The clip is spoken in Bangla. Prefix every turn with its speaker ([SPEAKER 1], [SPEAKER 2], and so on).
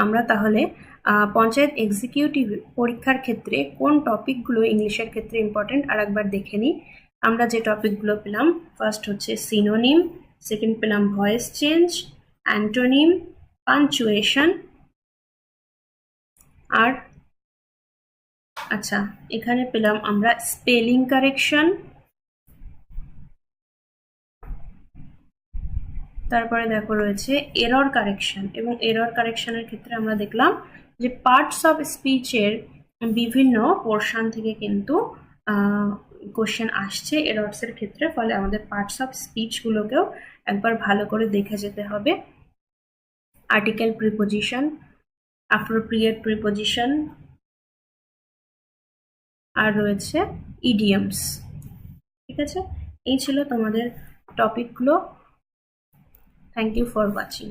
[SPEAKER 1] আমরা তাহলে পঞ্চায়েত এক্সিকিউটিভ পরীক্ষার ক্ষেত্রে কোন টপিকগুলো ইংলিশের ক্ষেত্রে ইম্পর্টেন্ট আর একবার দেখে নিই। আমরা যে টপিকগুলো পেলাম, ফার্স্ট হচ্ছে সিনোনিম, সেকেন্ড পেলাম ভয়েস চেঞ্জ, অ্যান্টোনিম, পাঞ্চুয়েশন, আর আচ্ছা এখানে পেলাম আমরা স্পেলিং কারেকশন, তারপরে দেখো রয়েছে এরর কারেকশন, এবং এরর কারেকশনের ক্ষেত্রে আমরা দেখলাম যে পার্টস অফ স্পিচের বিভিন্ন পোর্শন থেকে কিন্তু কোশ্চেন আসছে এরর্সের ক্ষেত্রে, ফলে আমাদের পার্টস অফ স্পিচগুলোকেও একবার ভালো করে দেখে যেতে হবে। আর্টিকেল প্রিপোজিশন, অ্যাপ্রোপ্রিয়েট প্রিপোজিশন, আর রয়েছে ইডিয়মস। ঠিক আছে, এই ছিল তোমাদের টপিকগুলো। Thank you for watching.